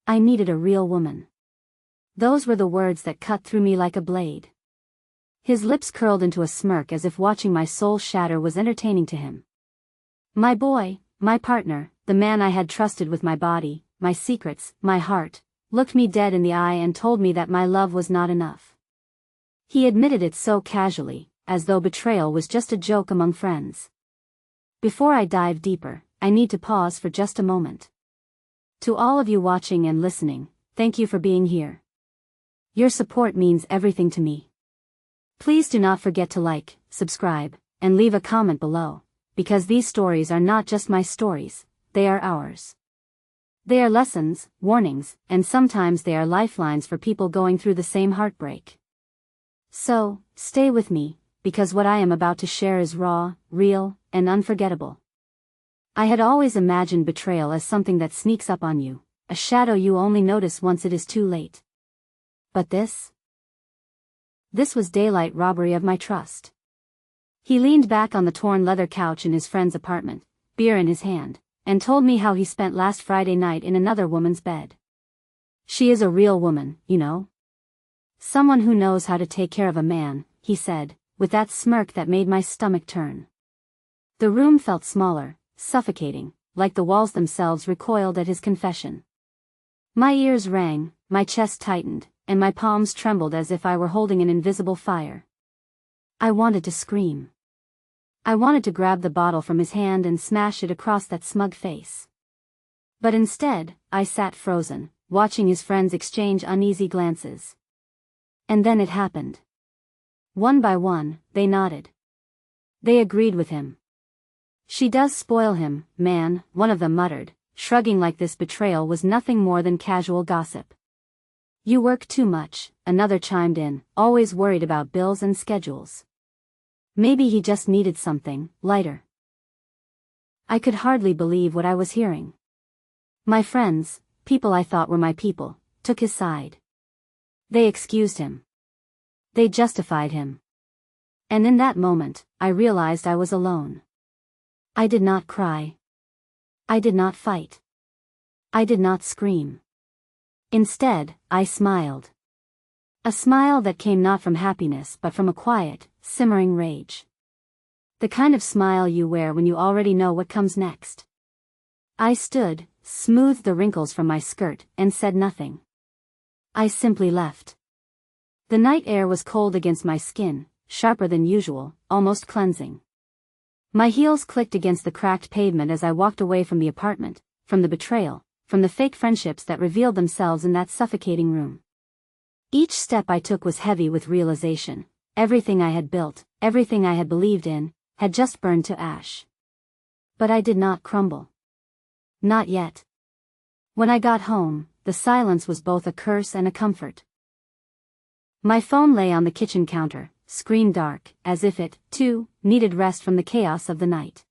I needed a real woman. Those were the words that cut through me like a blade. His lips curled into a smirk as if watching my soul shatter was entertaining to him. My boy, my partner, the man I had trusted with my body, my secrets, my heart, looked me dead in the eye and told me that my love was not enough. He admitted it so casually, as though betrayal was just a joke among friends. Before I dive deeper, I need to pause for just a moment. To all of you watching and listening, thank you for being here. Your support means everything to me. Please do not forget to like, subscribe, and leave a comment below, because these stories are not just my stories, they are ours. They are lessons, warnings, and sometimes they are lifelines for people going through the same heartbreak. So, stay with me, because what I am about to share is raw, real, and unforgettable. I had always imagined betrayal as something that sneaks up on you, a shadow you only notice once it is too late. But this was daylight robbery of my trust. He leaned back on the torn leather couch in his friend's apartment, beer in his hand, and told me how he spent last Friday night in another woman's bed. She is a real woman, you know. Someone who knows how to take care of a man, he said, with that smirk that made my stomach turn. The room felt smaller, suffocating, like the walls themselves recoiled at his confession. My ears rang, my chest tightened, and my palms trembled as if I were holding an invisible fire. I wanted to scream. I wanted to grab the bottle from his hand and smash it across that smug face. But instead, I sat frozen, watching his friends exchange uneasy glances. And then it happened. One by one, they nodded. They agreed with him. She does spoil him, man, one of them muttered, shrugging like this betrayal was nothing more than casual gossip. You work too much, another chimed in, always worried about bills and schedules. Maybe he just needed something lighter. I could hardly believe what I was hearing. My friends, people I thought were my people, took his side. They excused him. They justified him. And in that moment, I realized I was alone. I did not cry. I did not fight. I did not scream. Instead, I smiled. A smile that came not from happiness but from a quiet, simmering rage. The kind of smile you wear when you already know what comes next. I stood, smoothed the wrinkles from my skirt, and said nothing. I simply left. The night air was cold against my skin, sharper than usual, almost cleansing. My heels clicked against the cracked pavement as I walked away from the apartment, from the betrayal, from the fake friendships that revealed themselves in that suffocating room. Each step I took was heavy with realization. Everything I had built, everything I had believed in, had just burned to ash. But I did not crumble. Not yet. When I got home, the silence was both a curse and a comfort. My phone lay on the kitchen counter, screen dark, as if it, too, needed rest from the chaos of the night.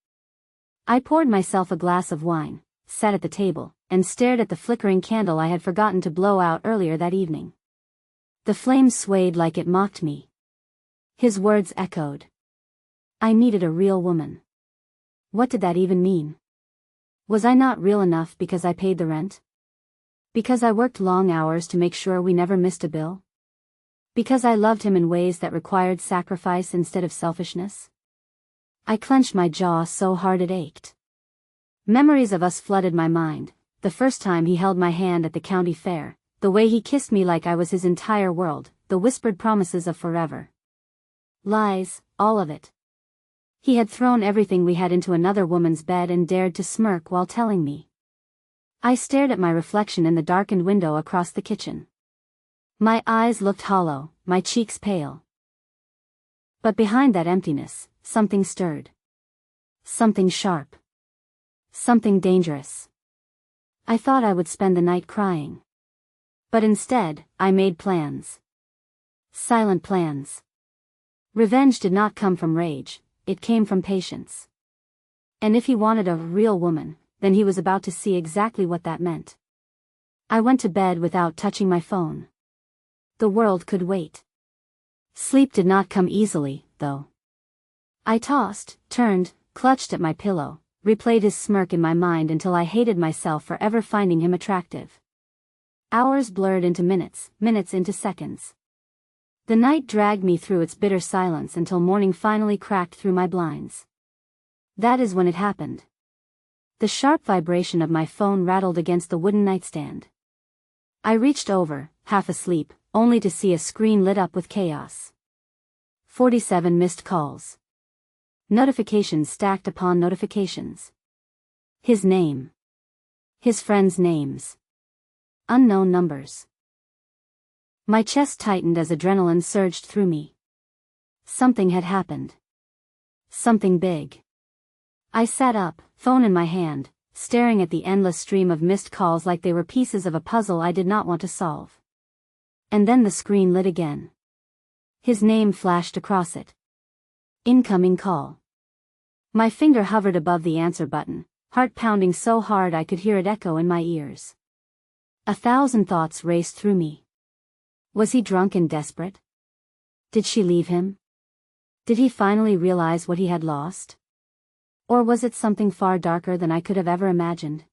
I poured myself a glass of wine, sat at the table, and stared at the flickering candle I had forgotten to blow out earlier that evening. The flame swayed like it mocked me. His words echoed. I needed a real woman. What did that even mean? Was I not real enough because I paid the rent? Because I worked long hours to make sure we never missed a bill? Because I loved him in ways that required sacrifice instead of selfishness? I clenched my jaw so hard it ached. Memories of us flooded my mind, the first time he held my hand at the county fair, the way he kissed me like I was his entire world, the whispered promises of forever. Lies, all of it. He had thrown everything we had into another woman's bed and dared to smirk while telling me. I stared at my reflection in the darkened window across the kitchen. My eyes looked hollow, my cheeks pale. But behind that emptiness, something stirred. Something sharp. Something dangerous. I thought I would spend the night crying. But instead, I made plans. Silent plans. Revenge did not come from rage, it came from patience. And if he wanted a real woman, then he was about to see exactly what that meant. I went to bed without touching my phone. The world could wait. Sleep did not come easily, though. I tossed, turned, clutched at my pillow, replayed his smirk in my mind until I hated myself for ever finding him attractive. Hours blurred into minutes, minutes into seconds. The night dragged me through its bitter silence until morning finally cracked through my blinds. That is when it happened. The sharp vibration of my phone rattled against the wooden nightstand. I reached over, half asleep, only to see a screen lit up with chaos. 47 missed calls. Notifications stacked upon notifications. His name. His friends' names. Unknown numbers. My chest tightened as adrenaline surged through me. Something had happened. Something big. I sat up, phone in my hand, staring at the endless stream of missed calls like they were pieces of a puzzle I did not want to solve. And then the screen lit again. His name flashed across it. Incoming call. My finger hovered above the answer button, heart pounding so hard I could hear it echo in my ears. 1,000 thoughts raced through me. Was he drunk and desperate? Did she leave him? Did he finally realize what he had lost? Or was it something far darker than I could have ever imagined?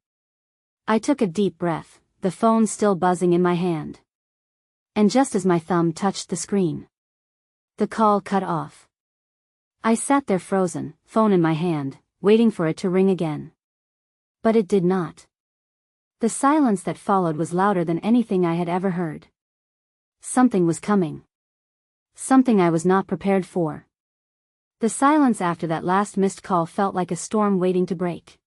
I took a deep breath, the phone still buzzing in my hand. And just as my thumb touched the screen, the call cut off. I sat there frozen, phone in my hand, waiting for it to ring again. But it did not. The silence that followed was louder than anything I had ever heard. Something was coming. Something I was not prepared for. The silence after that last missed call felt like a storm waiting to break.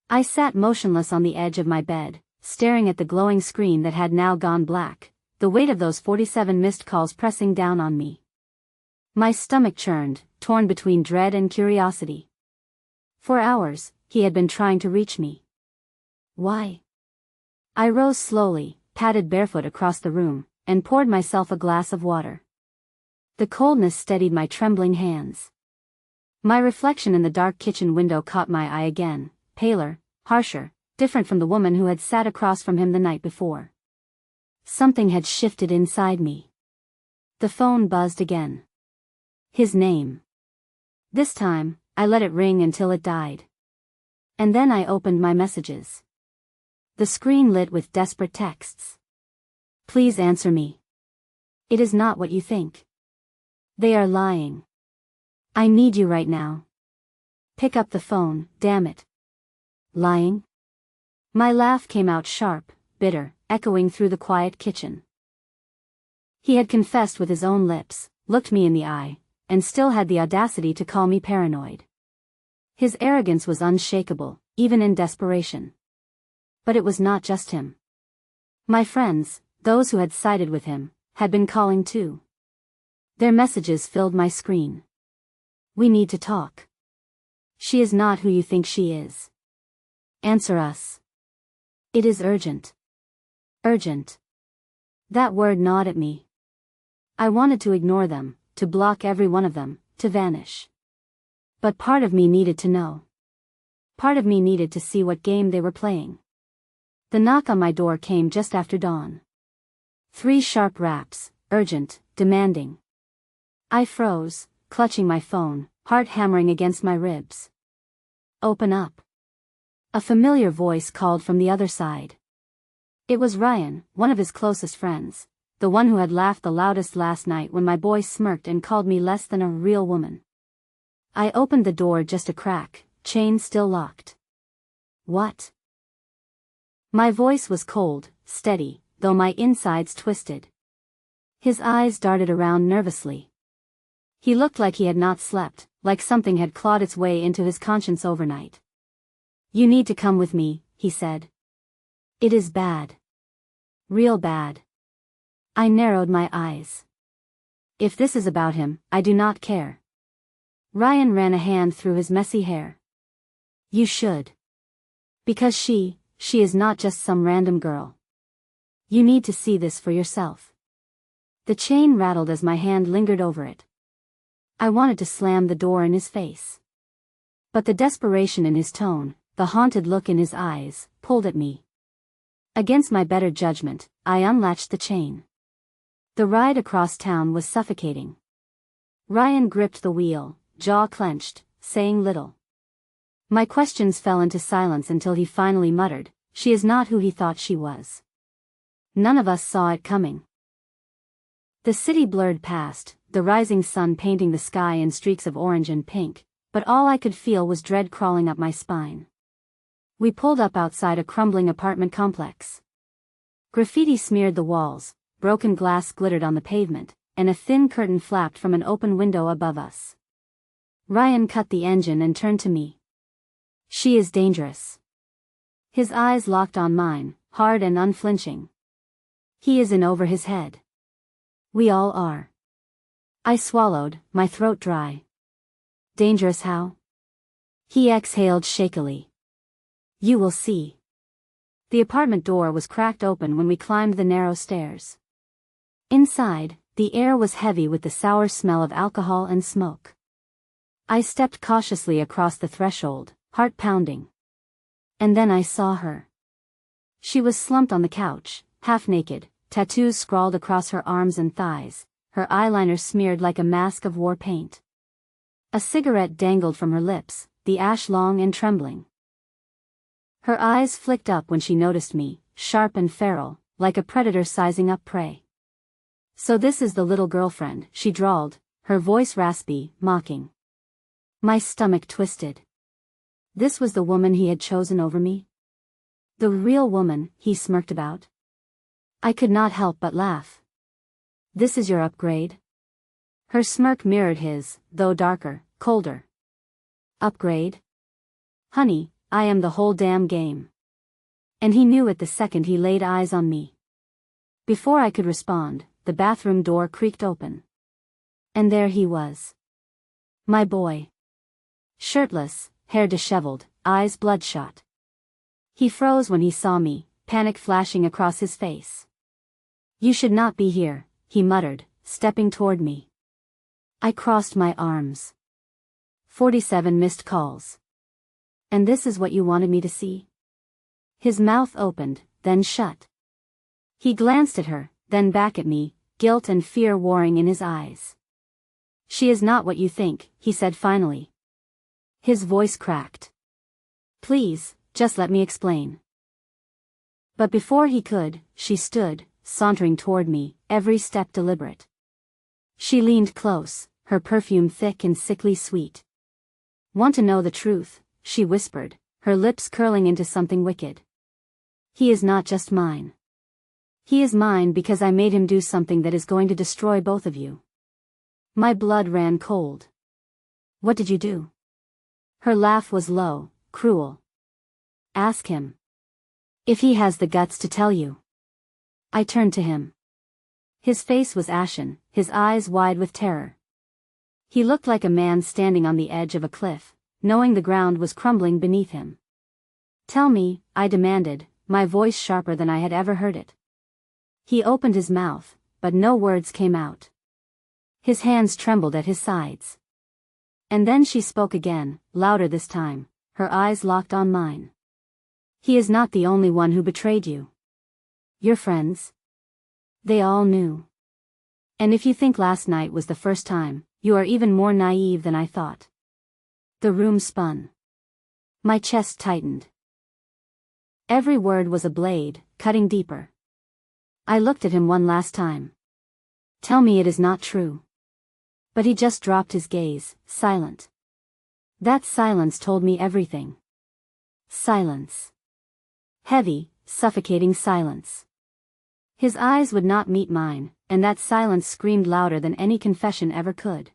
I sat motionless on the edge of my bed, staring at the glowing screen that had now gone black, the weight of those 47 missed calls pressing down on me. My stomach churned, torn between dread and curiosity. For hours, he had been trying to reach me. Why? I rose slowly, padded barefoot across the room, and poured myself a glass of water. The coldness steadied my trembling hands. My reflection in the dark kitchen window caught my eye again, paler, harsher, different from the woman who had sat across from him the night before. Something had shifted inside me. The phone buzzed again. His name. This time, I let it ring until it died. And then I opened my messages. The screen lit with desperate texts. Please answer me. It is not what you think. They are lying. I need you right now. Pick up the phone, damn it. Lying? My laugh came out sharp, bitter, echoing through the quiet kitchen. He had confessed with his own lips, looked me in the eye, and still had the audacity to call me paranoid. His arrogance was unshakable, even in desperation. But it was not just him. My friends, those who had sided with him, had been calling too. Their messages filled my screen. We need to talk. She is not who you think she is. Answer us. It is urgent. Urgent. That word gnawed at me. I wanted to ignore them, to block every one of them, to vanish. But part of me needed to know. Part of me needed to see what game they were playing. The knock on my door came just after dawn. 3 sharp raps, urgent, demanding. I froze, clutching my phone, heart hammering against my ribs. Open up. A familiar voice called from the other side. It was Ryan, one of his closest friends, the one who had laughed the loudest last night when my boy smirked and called me less than a real woman. I opened the door just a crack, chain still locked. What? My voice was cold, steady, though my insides twisted. His eyes darted around nervously. He looked like he had not slept, like something had clawed its way into his conscience overnight. You need to come with me, he said. It is bad. Real bad. I narrowed my eyes. If this is about him, I do not care. Ryan ran a hand through his messy hair. You should. Because she is not just some random girl. You need to see this for yourself. The chain rattled as my hand lingered over it. I wanted to slam the door in his face. But the desperation in his tone, the haunted look in his eyes, pulled at me. Against my better judgment, I unlatched the chain. The ride across town was suffocating. Ryan gripped the wheel, jaw clenched, saying little. My questions fell into silence until he finally muttered, "She is not who he thought she was." None of us saw it coming. The city blurred past, the rising sun painting the sky in streaks of orange and pink, but all I could feel was dread crawling up my spine. We pulled up outside a crumbling apartment complex. Graffiti smeared the walls, broken glass glittered on the pavement, and a thin curtain flapped from an open window above us. Ryan cut the engine and turned to me. "She is dangerous." His eyes locked on mine, hard and unflinching. "He is in over his head." "We all are." I swallowed, my throat dry. "Dangerous how?" He exhaled shakily. "You will see." The apartment door was cracked open when we climbed the narrow stairs. Inside, the air was heavy with the sour smell of alcohol and smoke. I stepped cautiously across the threshold, heart pounding. And then I saw her. She was slumped on the couch, half naked, tattoos scrawled across her arms and thighs, her eyeliner smeared like a mask of war paint. A cigarette dangled from her lips, the ash long and trembling. Her eyes flicked up when she noticed me, sharp and feral, like a predator sizing up prey. "So this is the little girlfriend," she drawled, her voice raspy, mocking. My stomach twisted. This was the woman he had chosen over me? The real woman he smirked about? I could not help but laugh. "This is your upgrade?" Her smirk mirrored his, though darker, colder. "Upgrade? Honey, I am the whole damn game." And he knew it the second he laid eyes on me. Before I could respond, the bathroom door creaked open. And there he was. My boy. Shirtless, hair disheveled, eyes bloodshot. He froze when he saw me, panic flashing across his face. "You should not be here," he muttered, stepping toward me. I crossed my arms. 47 missed calls. "And this is what you wanted me to see?" His mouth opened, then shut. He glanced at her, then back at me, guilt and fear warring in his eyes. "She is not what you think," he said finally. His voice cracked. "Please, just let me explain." But before he could, she stood, sauntering toward me, every step deliberate. She leaned close, her perfume thick and sickly sweet. "Want to know the truth?" she whispered, her lips curling into something wicked. "He is not just mine. He is mine because I made him do something that is going to destroy both of you." My blood ran cold. "What did you do?" Her laugh was low, cruel. "Ask him. If he has the guts to tell you." I turned to him. His face was ashen, his eyes wide with terror. He looked like a man standing on the edge of a cliff, knowing the ground was crumbling beneath him. "Tell me," I demanded, my voice sharper than I had ever heard it. He opened his mouth, but no words came out. His hands trembled at his sides. And then she spoke again, louder this time, her eyes locked on mine. "He is not the only one who betrayed you. Your friends? They all knew. And if you think last night was the first time, you are even more naive than I thought." The room spun. My chest tightened. Every word was a blade, cutting deeper. I looked at him one last time. "Tell me it is not true." But he just dropped his gaze, silent. That silence told me everything. Silence. Heavy, suffocating silence. His eyes would not meet mine, and that silence screamed louder than any confession ever could.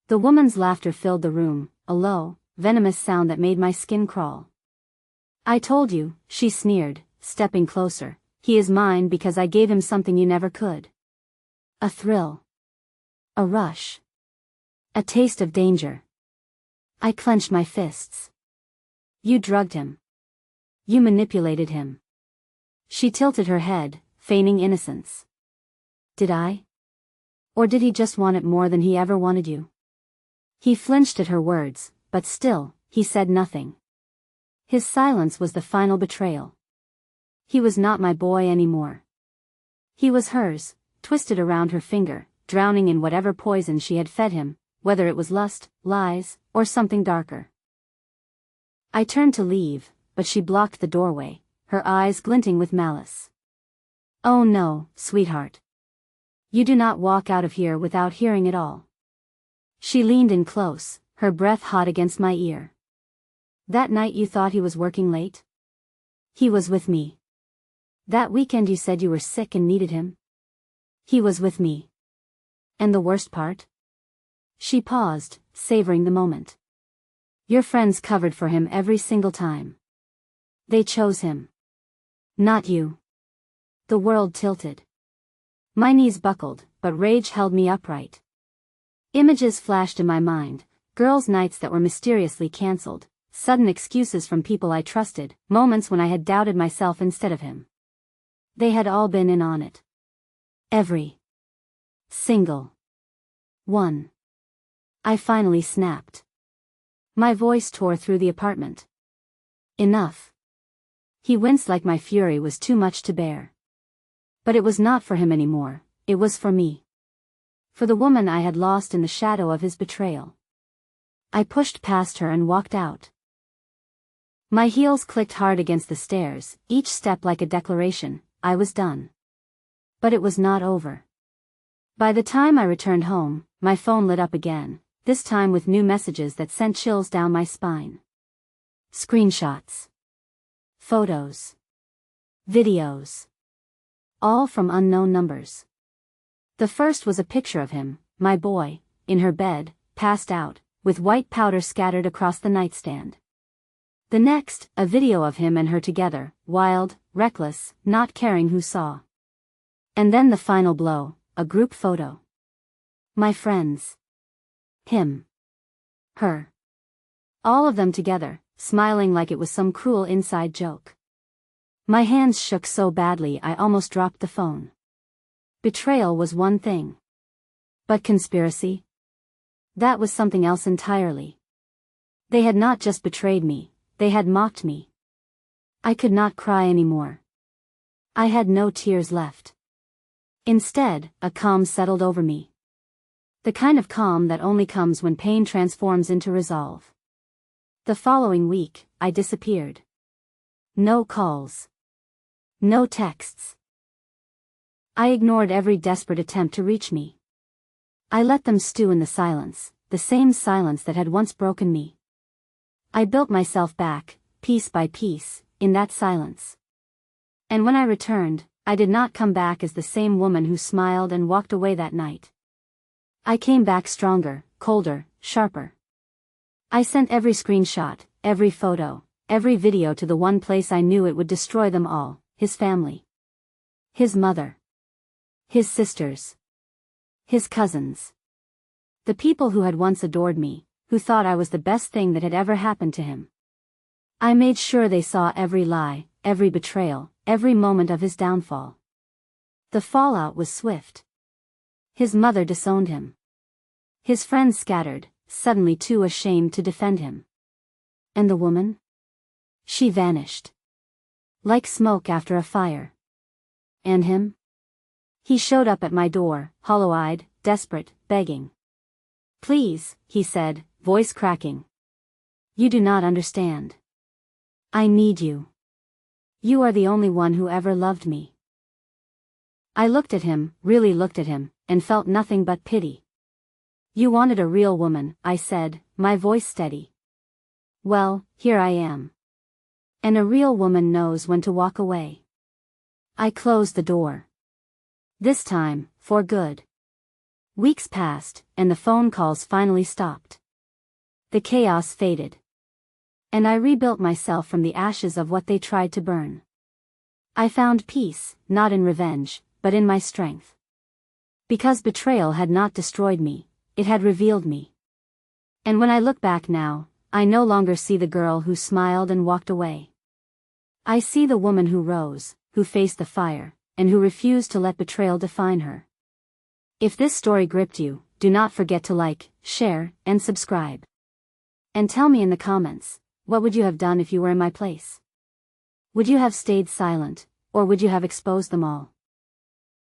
The woman's laughter filled the room, a low, venomous sound that made my skin crawl. "I told you," she sneered, stepping closer, "he is mine because I gave him something you never could." A thrill. A rush. A taste of danger. I clenched my fists. "You drugged him. You manipulated him." She tilted her head, feigning innocence. "Did I? Or did he just want it more than he ever wanted you?" He flinched at her words, but still, he said nothing. His silence was the final betrayal. He was not my boy anymore. He was hers, twisted around her finger, drowning in whatever poison she had fed him, whether it was lust, lies, or something darker. I turned to leave, but she blocked the doorway, her eyes glinting with malice. Oh no, sweetheart. You do not walk out of here without hearing it all. She leaned in close, her breath hot against my ear. That night you thought he was working late? He was with me. That weekend you said you were sick and needed him? He was with me. And the worst part? She paused, savoring the moment. Your friends covered for him every single time. They chose him. Not you. The world tilted. My knees buckled, but rage held me upright. Images flashed in my mind, girls' nights that were mysteriously cancelled, sudden excuses from people I trusted, moments when I had doubted myself instead of him. They had all been in on it. Every single one. I finally snapped. My voice tore through the apartment. Enough. He winced like my fury was too much to bear. But it was not for him anymore, it was for me. For the woman I had lost in the shadow of his betrayal. I pushed past her and walked out. My heels clicked hard against the stairs, each step like a declaration, I was done. But it was not over. By the time I returned home, my phone lit up again, this time with new messages that sent chills down my spine. Screenshots. Photos. Videos. All from unknown numbers. The first was a picture of him, my boy, in her bed, passed out, with white powder scattered across the nightstand. The next, a video of him and her together, wild, reckless, not caring who saw. And then the final blow, a group photo. My friends. Him. Her. All of them together, smiling like it was some cruel inside joke. My hands shook so badly I almost dropped the phone. Betrayal was one thing. But conspiracy? That was something else entirely. They had not just betrayed me, they had mocked me. I could not cry anymore. I had no tears left. Instead, a calm settled over me. The kind of calm that only comes when pain transforms into resolve. The following week, I disappeared. No calls. No texts. I ignored every desperate attempt to reach me. I let them stew in the silence, the same silence that had once broken me. I built myself back, piece by piece, in that silence. And when I returned, I did not come back as the same woman who smiled and walked away that night. I came back stronger, colder, sharper. I sent every screenshot, every photo, every video to the one place I knew it would destroy them all, his family. His mother. His sisters. His cousins. The people who had once adored me, who thought I was the best thing that had ever happened to him. I made sure they saw every lie, every betrayal, every moment of his downfall. The fallout was swift. His mother disowned him. His friends scattered, suddenly too ashamed to defend him. And the woman? She vanished. Like smoke after a fire. And him? He showed up at my door, hollow-eyed, desperate, begging. Please, he said, voice cracking. You do not understand. I need you. You are the only one who ever loved me. I looked at him, really looked at him, and felt nothing but pity. You wanted a real woman, I said, my voice steady. Well, here I am. And a real woman knows when to walk away. I closed the door. This time, for good. Weeks passed, and the phone calls finally stopped. The chaos faded. And I rebuilt myself from the ashes of what they tried to burn. I found peace, not in revenge, but in my strength. Because betrayal had not destroyed me, it had revealed me. And when I look back now, I no longer see the girl who smiled and walked away. I see the woman who rose, who faced the fire, and who refused to let betrayal define her. If this story gripped you, do not forget to like, share, and subscribe. And tell me in the comments, what would you have done if you were in my place? Would you have stayed silent, or would you have exposed them all?